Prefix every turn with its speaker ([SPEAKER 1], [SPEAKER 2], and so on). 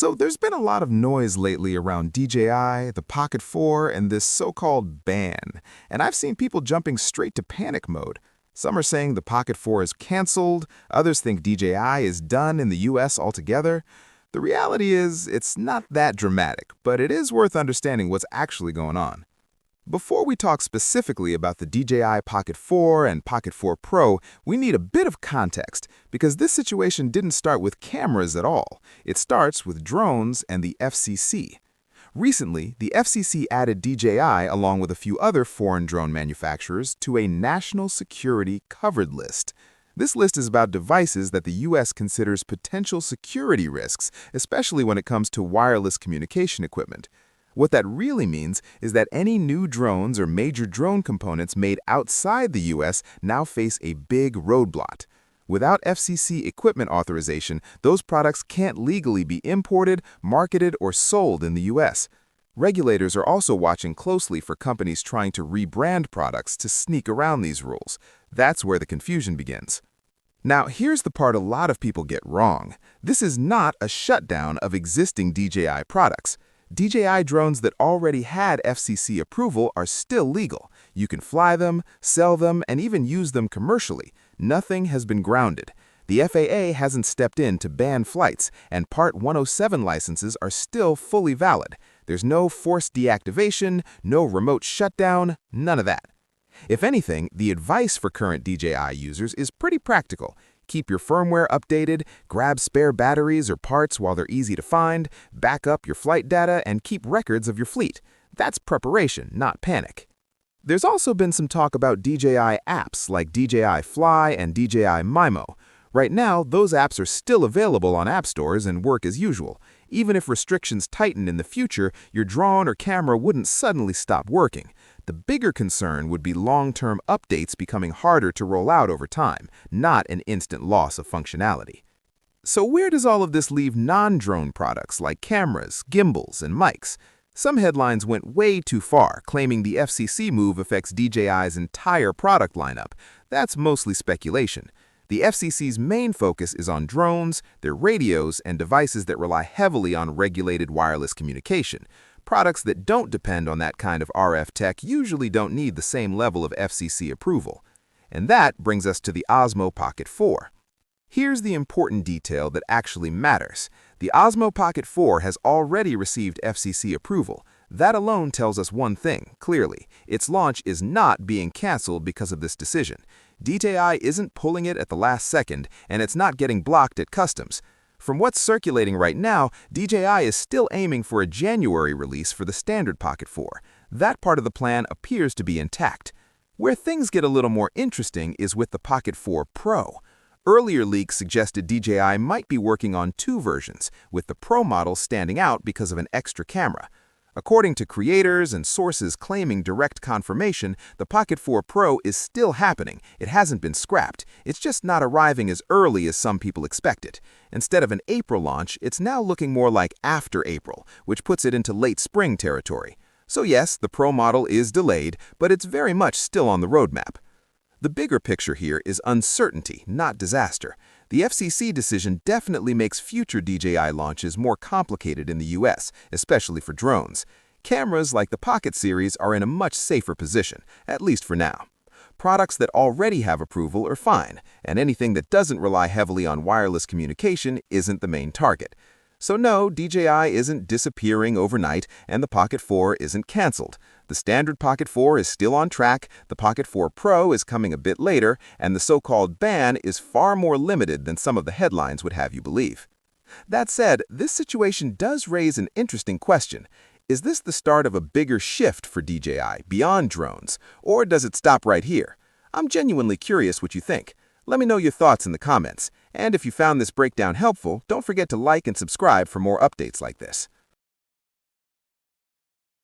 [SPEAKER 1] So there's been a lot of noise lately around DJI, the Pocket 4, and this so-called ban. And I've seen people jumping straight to panic mode. Some are saying the Pocket 4 is canceled, others think DJI is done in the US altogether. The reality is, it's not that dramatic, but it is worth understanding what's actually going on. Before we talk specifically about the DJI Pocket 4 and Pocket 4 Pro, we need a bit of context, because this situation didn't start with cameras at all. It starts with drones and the FCC. Recently, the FCC added DJI along with a few other foreign drone manufacturers to a national security covered list. This list is about devices that the U.S. considers potential security risks, especially when it comes to wireless communication equipment. What that really means is that any new drones or major drone components made outside the U.S. now face a big roadblock. Without FCC equipment authorization, those products can't legally be imported, marketed, or sold in the U.S. Regulators are also watching closely for companies trying to rebrand products to sneak around these rules. That's where the confusion begins. Now, here's the part a lot of people get wrong. This is not a shutdown of existing DJI products. DJI drones that already had FCC approval are still legal. You can fly them, sell them, and even use them commercially. Nothing has been grounded. The FAA hasn't stepped in to ban flights, and Part 107 licenses are still fully valid. There's no forced deactivation, no remote shutdown, none of that. If anything, the advice for current DJI users is pretty practical. Keep your firmware updated, grab spare batteries or parts while they're easy to find, back up your flight data, and keep records of your fleet. That's preparation, not panic. There's also been some talk about DJI apps like DJI Fly and DJI Mimo. Right now, those apps are still available on app stores and work as usual. Even if restrictions tighten in the future, your drone or camera wouldn't suddenly stop working. The bigger concern would be long-term updates becoming harder to roll out over time, not an instant loss of functionality. So where does all of this leave non-drone products like cameras, gimbals, and mics? Some headlines went way too far, claiming the FCC move affects DJI's entire product lineup. That's mostly speculation. The FCC's main focus is on drones, their radios, and devices that rely heavily on regulated wireless communication. Products that don't depend on that kind of RF tech usually don't need the same level of FCC approval. And that brings us to the Osmo Pocket 4. Here's the important detail that actually matters. The Osmo Pocket 4 has already received FCC approval. That alone tells us one thing, clearly. Its launch is not being canceled because of this decision. DJI isn't pulling it at the last second, and it's not getting blocked at customs. From what's circulating right now, DJI is still aiming for a January release for the standard Pocket 4. That part of the plan appears to be intact. Where things get a little more interesting is with the Pocket 4 Pro. Earlier leaks suggested DJI might be working on two versions, with the Pro model standing out because of an extra camera. According to creators and sources claiming direct confirmation, the Pocket 4 Pro is still happening. It hasn't been scrapped. It's just not arriving as early as some people expected. Instead of an April launch, it's now looking more like after April, which puts it into late spring territory. So yes, the Pro model is delayed, but it's very much still on the roadmap. The bigger picture here is uncertainty, not disaster. The FCC decision definitely makes future DJI launches more complicated in the US, especially for drones. Cameras like the Pocket series are in a much safer position, at least for now. Products that already have approval are fine, and anything that doesn't rely heavily on wireless communication isn't the main target. So no, DJI isn't disappearing overnight, and the Pocket 4 isn't canceled. The standard Pocket 4 is still on track, the Pocket 4 Pro is coming a bit later, and the so-called ban is far more limited than some of the headlines would have you believe. That said, this situation does raise an interesting question. Is this the start of a bigger shift for DJI beyond drones, or does it stop right here? I'm genuinely curious what you think. Let me know your thoughts in the comments. And if you found this breakdown helpful, don't forget to like and subscribe for more updates like this.